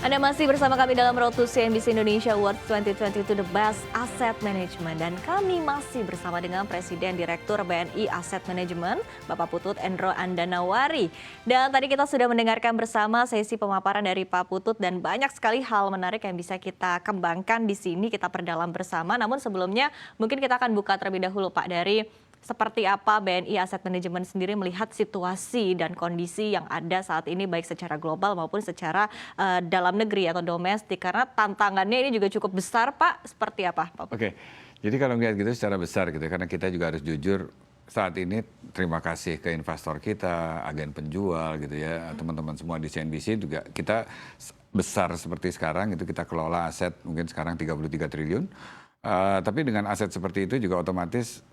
Anda masih bersama kami dalam Road to CNBC Indonesia Awards 2022 The Best Asset Management. Dan kami masih bersama dengan Presiden Direktur BNI Asset Management, Bapak Putut Endro Andanawari. Dan tadi kita sudah mendengarkan bersama sesi pemaparan dari Pak Putut dan banyak sekali hal menarik yang bisa kita kembangkan di sini, kita perdalam bersama. Namun sebelumnya mungkin kita akan buka terlebih dahulu Pak dari seperti apa BNI Asset Management sendiri melihat situasi dan kondisi yang ada saat ini baik secara global maupun secara dalam negeri atau domestik, karena tantangannya ini juga cukup besar Pak. Seperti apa Pak? Oke, jadi kalau melihat gitu secara besar gitu, karena kita juga harus jujur saat ini terima kasih ke investor kita, agen penjual gitu ya, teman-teman semua di CNBC juga kita besar seperti sekarang itu kita kelola aset mungkin sekarang 33 triliun. Tapi dengan aset seperti itu juga otomatis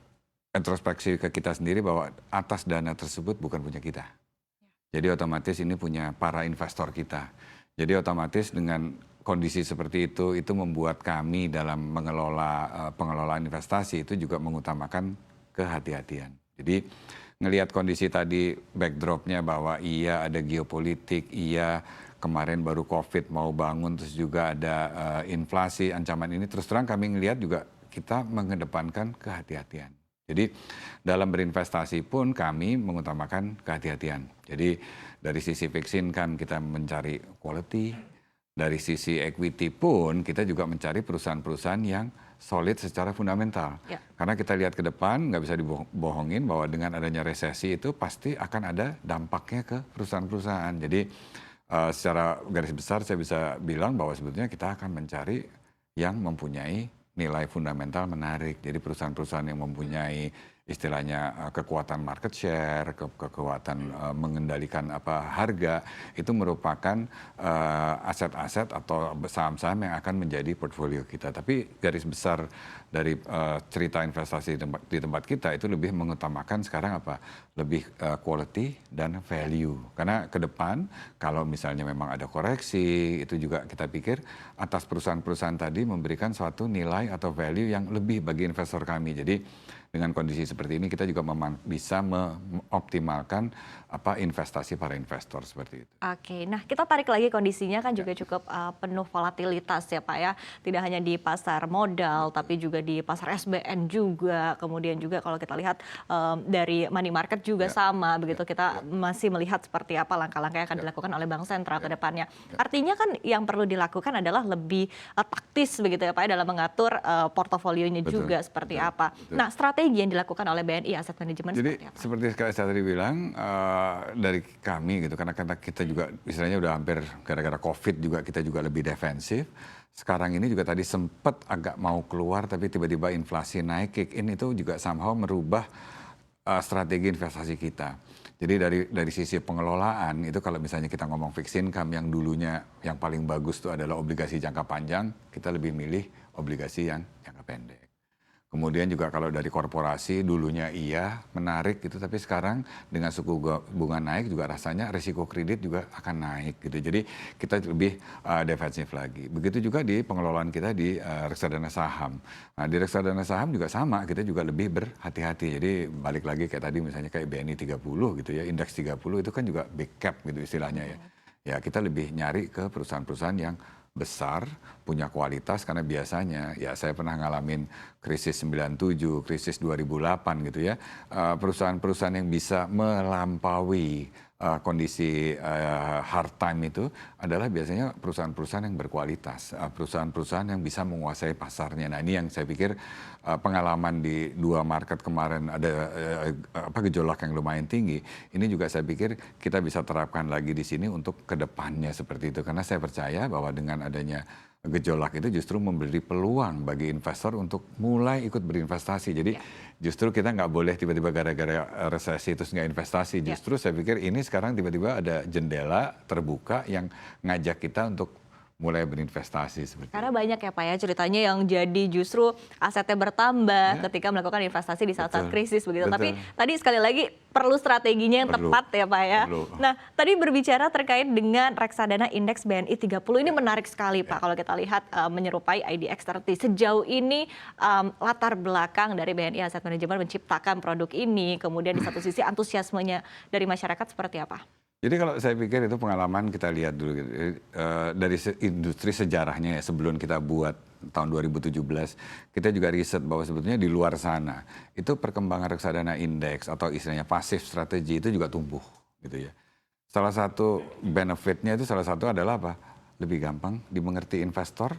introspeksi ke kita sendiri bahwa atas dana tersebut bukan punya kita. Jadi otomatis ini punya para investor kita. Jadi otomatis dengan kondisi seperti itu membuat kami dalam mengelola pengelolaan investasi itu juga mengutamakan kehati-hatian. Jadi ngelihat kondisi tadi backdropnya bahwa iya ada geopolitik, iya kemarin baru COVID mau bangun, terus juga ada inflasi, ancaman ini. Terus terang kami ngelihat juga kita mengedepankan kehati-hatian. Jadi dalam berinvestasi pun kami mengutamakan kehati-hatian. Jadi dari sisi fixed income kita mencari quality, dari sisi equity pun kita juga mencari perusahaan-perusahaan yang solid secara fundamental. Ya. Karena kita lihat ke depan nggak bisa dibohongin bahwa dengan adanya resesi itu pasti akan ada dampaknya ke perusahaan-perusahaan. Jadi secara garis besar saya bisa bilang bahwa sebetulnya kita akan mencari yang mempunyai nilai fundamental menarik. Jadi perusahaan-perusahaan yang mempunyai istilahnya kekuatan market share, kekuatan mengendalikan harga, itu merupakan aset-aset atau saham-saham yang akan menjadi portfolio kita. Tapi garis besar dari cerita investasi di tempat kita itu lebih mengutamakan sekarang lebih quality dan value. Karena ke depan kalau misalnya memang ada koreksi, itu juga kita pikir atas perusahaan-perusahaan tadi memberikan suatu nilai atau value yang lebih bagi investor kami. Jadi dengan kondisi seperti ini kita juga bisa mengoptimalkan investasi para investor seperti itu. Oke, nah kita tarik lagi kondisinya kan juga cukup penuh volatilitas ya Pak ya. Tidak hanya di pasar modal tapi juga di pasar SBN juga. Kemudian juga kalau kita lihat dari money market juga sama begitu. Kita masih melihat seperti apa langkah-langkah yang akan dilakukan oleh Bank Sentral ke depannya. Artinya kan yang perlu dilakukan adalah lebih taktis begitu ya Pak ya dalam mengatur portofolionya juga seperti apa. Nah, strategi yang dilakukan oleh BNI Asset Management seperti apa? Seperti saya tadi bilang dari kami gitu, karena kita juga istilahnya udah hampir gara-gara COVID juga kita juga lebih defensif. Sekarang ini juga tadi sempat agak mau keluar tapi tiba-tiba inflasi naik kick in, itu juga somehow merubah strategi investasi kita. Jadi dari sisi pengelolaan itu kalau misalnya kita ngomong fixed income yang dulunya yang paling bagus itu adalah obligasi jangka panjang, kita lebih milih obligasi yang jangka pendek. Kemudian juga kalau dari korporasi dulunya iya menarik gitu, tapi sekarang dengan suku bunga naik juga rasanya risiko kredit juga akan naik gitu. Jadi kita lebih defensif lagi. Begitu juga di pengelolaan kita di reksadana saham. Nah di reksadana saham juga sama, kita juga lebih berhati-hati. Jadi balik lagi kayak tadi misalnya kayak BNI 30 gitu ya, indeks 30 itu kan juga big cap gitu istilahnya ya. Ya kita lebih nyari ke perusahaan-perusahaan yang besar, punya kualitas, karena biasanya ya saya pernah ngalamin krisis 97, krisis 2008 gitu ya. Perusahaan-perusahaan yang bisa melampaui kondisi hard time itu adalah biasanya perusahaan-perusahaan yang berkualitas, perusahaan-perusahaan yang bisa menguasai pasarnya. Nah ini yang saya pikir pengalaman di dua market kemarin ada gejolak yang lumayan tinggi. Ini juga saya pikir kita bisa terapkan lagi di sini untuk kedepannya seperti itu. Karena saya percaya bahwa dengan adanya gejolak itu justru memberi peluang bagi investor untuk mulai ikut berinvestasi. Jadi justru kita nggak boleh tiba-tiba gara-gara resesi terus nggak investasi. Justru saya pikir ini sekarang tiba-tiba ada jendela terbuka yang ngajak kita untuk mulai berinvestasi seperti itu. Karena banyak ya Pak ya ceritanya yang jadi justru asetnya bertambah ketika melakukan investasi di saat-saat krisis begitu. Tapi tadi sekali lagi perlu strateginya yang tepat ya Pak ya. Nah tadi berbicara terkait dengan reksadana indeks BNI 30 ini menarik sekali Pak kalau kita lihat menyerupai IDX 30. Sejauh ini latar belakang dari BNI Asset Management menciptakan produk ini, kemudian di satu sisi antusiasmenya dari masyarakat seperti apa? Jadi kalau saya pikir itu pengalaman kita lihat dulu gitu. Dari industri sejarahnya ya sebelum kita buat tahun 2017 kita juga riset bahwa sebetulnya di luar sana itu perkembangan reksadana indeks atau istilahnya pasif strategi itu juga tumbuh gitu ya. Salah satu benefitnya itu salah satu adalah apa? Lebih gampang dimengerti investor,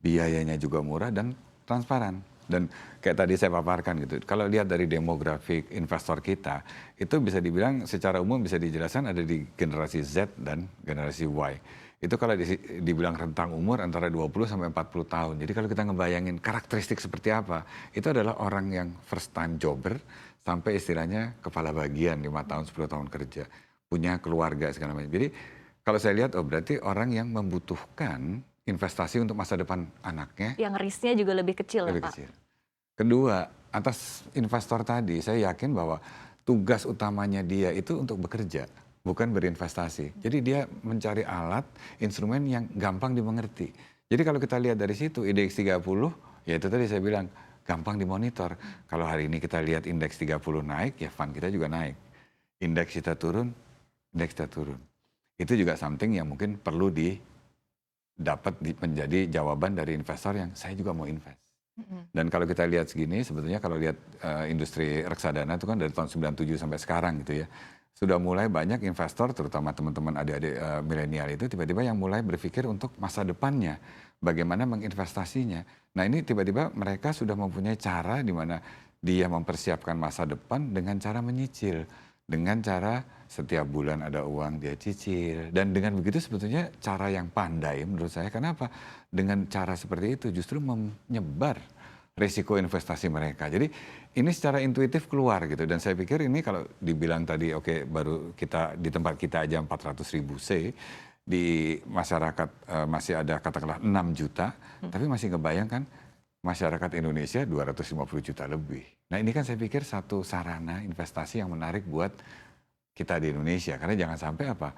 biayanya juga murah dan transparan. Dan kayak tadi saya paparkan gitu, kalau lihat dari demografik investor kita, itu bisa dibilang secara umum bisa dijelaskan ada di generasi Z dan generasi Y. Itu kalau dibilang rentang umur antara 20 sampai 40 tahun. Jadi kalau kita ngebayangin karakteristik seperti apa, itu adalah orang yang first time jobber sampai istilahnya kepala bagian 5 tahun, 10 tahun kerja. Punya keluarga segala macam. Jadi kalau saya lihat, oh berarti orang yang membutuhkan investasi untuk masa depan anaknya. Yang risknya juga lebih kecil Lebih ya Pak? kecil. Kedua, atas investor tadi, saya yakin bahwa tugas utamanya dia itu untuk bekerja, bukan berinvestasi. Jadi dia mencari alat, instrumen yang gampang dimengerti. Jadi kalau kita lihat dari situ, IDX 30, ya itu tadi saya bilang, gampang dimonitor. Kalau hari ini kita lihat indeks 30 naik, ya fund kita juga naik. Indeks kita turun, indeks kita turun. Itu juga something yang mungkin perlu dapat menjadi jawaban dari investor yang saya juga mau invest. Dan kalau kita lihat segini, sebetulnya kalau lihat industri reksadana itu kan dari tahun 97 sampai sekarang gitu ya. Sudah mulai banyak investor, terutama teman-teman adik-adik milenial itu tiba-tiba yang mulai berpikir untuk masa depannya. Bagaimana menginvestasinya. Nah ini tiba-tiba mereka sudah mempunyai cara di mana dia mempersiapkan masa depan dengan cara menyicil. Dengan cara setiap bulan ada uang dia cicil. Dan dengan begitu sebetulnya cara yang pandai menurut saya. Kenapa? Dengan cara seperti itu justru menyebar risiko investasi mereka. Jadi ini secara intuitif keluar gitu. Dan saya pikir ini kalau dibilang tadi oke, baru kita di tempat kita aja 400.000 C. Di masyarakat masih ada katakanlah 6 juta. Tapi masih ngebayangkan masyarakat Indonesia 250 juta lebih. Nah ini kan saya pikir satu sarana investasi yang menarik buat kita di Indonesia. Karena jangan sampai apa,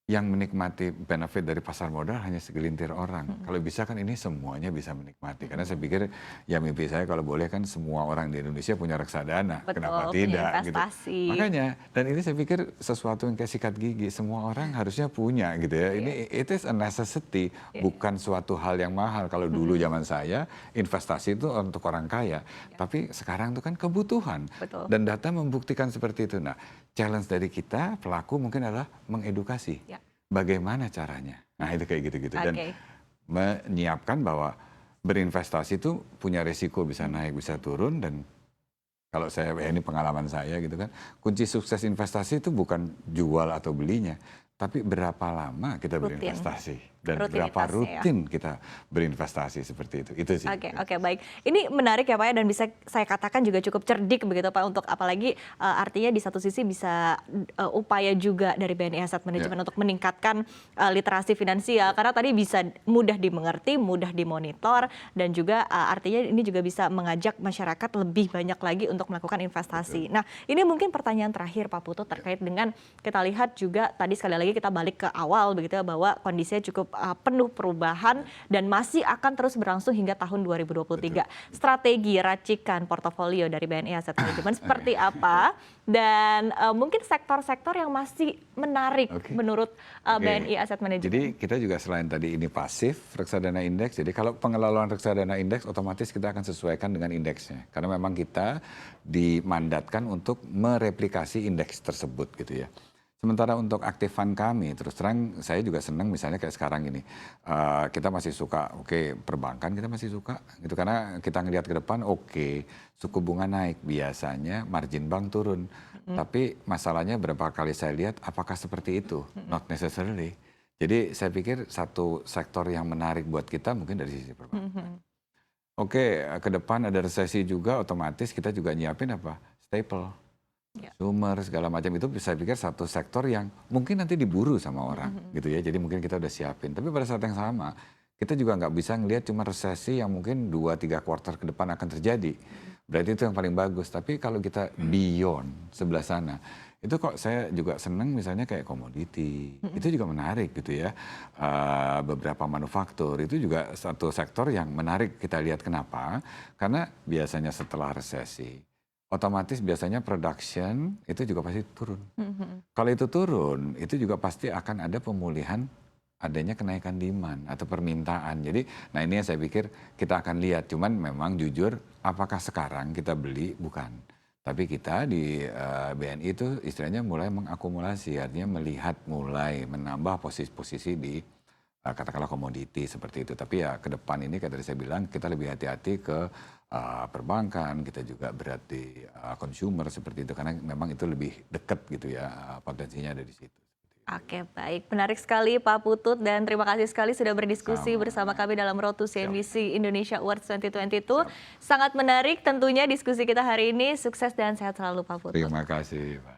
yang menikmati benefit dari pasar modal hanya segelintir orang. Kalau bisa kan ini semuanya bisa menikmati. Karena saya pikir ya mimpi saya kalau boleh kan semua orang di Indonesia punya reksadana. Betul, kenapa punya tidak? investasi. Gitu. Makanya, dan ini saya pikir sesuatu yang kayak sikat gigi. Semua orang harusnya punya gitu ya. Ini it is a necessity, bukan suatu hal yang mahal. Kalau dulu zaman saya, investasi itu untuk orang kaya. Tapi sekarang itu kan kebutuhan. Betul. Dan data membuktikan seperti itu. Nah, challenge dari kita, pelaku mungkin adalah mengedukasi. Bagaimana caranya? Nah itu kayak gitu-gitu. Dan menyiapkan bahwa berinvestasi itu punya risiko bisa naik, bisa turun. Dan kalau saya, ini pengalaman saya gitu kan, kunci sukses investasi itu bukan jual atau belinya, tapi berapa lama kita berinvestasi. Dan berapa rutin kita berinvestasi seperti itu. Itu sih. Oke, baik. Ini menarik ya Pak ya, dan bisa saya katakan juga cukup cerdik begitu Pak, untuk apalagi artinya di satu sisi bisa upaya juga dari BNI Asset Management untuk meningkatkan literasi finansial, karena tadi bisa mudah dimengerti, mudah dimonitor, dan juga artinya ini juga bisa mengajak masyarakat lebih banyak lagi untuk melakukan investasi. Nah ini mungkin pertanyaan terakhir Pak Putut terkait dengan kita lihat juga tadi sekali lagi kita balik ke awal begitu ya, bahwa kondisinya cukup penuh perubahan dan masih akan terus berlangsung hingga tahun 2023. Strategi racikan portofolio dari BNI Asset Management seperti apa? Dan mungkin sektor-sektor yang masih menarik menurut BNI Asset Management. Jadi kita juga selain tadi ini pasif reksadana indeks. Jadi kalau pengelolaan reksadana indeks otomatis kita akan sesuaikan dengan indeksnya. Karena memang kita dimandatkan untuk mereplikasi indeks tersebut gitu ya. Sementara untuk aktif fund kami, terus terang saya juga senang misalnya kayak sekarang ini. Kita masih suka, perbankan kita masih suka. Gitu, karena kita ngelihat ke depan, suku bunga naik. Biasanya margin bank turun. Tapi masalahnya berapa kali saya lihat, apakah seperti itu? Not necessarily. Jadi saya pikir satu sektor yang menarik buat kita mungkin dari sisi perbankan. Ke depan ada resesi juga, otomatis kita juga nyiapin apa? Staple. Consumer segala macam itu saya pikir satu sektor yang mungkin nanti diburu sama orang gitu ya. Jadi mungkin kita udah siapin. Tapi pada saat yang sama kita juga nggak bisa ngelihat cuma resesi yang mungkin 2-3 kuartal ke depan akan terjadi. Berarti itu yang paling bagus. Tapi kalau kita beyond sebelah sana, itu kok saya juga senang misalnya kayak komoditi. Itu juga menarik gitu ya. Beberapa manufaktur itu juga satu sektor yang menarik kita lihat. Kenapa? Karena biasanya setelah resesi otomatis biasanya production itu juga pasti turun. Kalau itu turun, itu juga pasti akan ada pemulihan adanya kenaikan demand atau permintaan. Jadi, nah ini yang saya pikir kita akan lihat. Cuman memang jujur, apakah sekarang kita beli? Bukan. Tapi kita di BNI itu istilahnya mulai mengakumulasi, artinya melihat mulai menambah posisi-posisi di katakanlah komoditi seperti itu. Tapi ya ke depan ini kayak tadi saya bilang kita lebih hati-hati ke perbankan, kita juga berat di consumer seperti itu karena memang itu lebih dekat gitu ya potensinya ada di situ. Oke, baik. Menarik sekali Pak Putut dan terima kasih sekali sudah berdiskusi Sama. bersama kami dalam Road to CNBC Indonesia Awards 2022. Sangat menarik tentunya diskusi kita hari ini. Sukses dan sehat selalu Pak Putut. Terima kasih, Pak.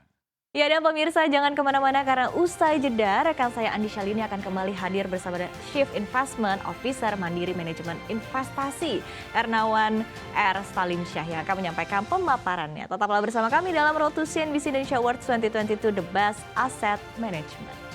Ya dan pemirsa jangan kemana-mana karena usai jeda rekan saya Andi Shalini akan kembali hadir bersama Chief Investment Officer Mandiri Manajemen Investasi Ernawan R. Salim Syah yang akan menyampaikan pemaparannya. Tetaplah bersama kami dalam Road to CNBC Indonesia Awards 2022 The Best Asset Management.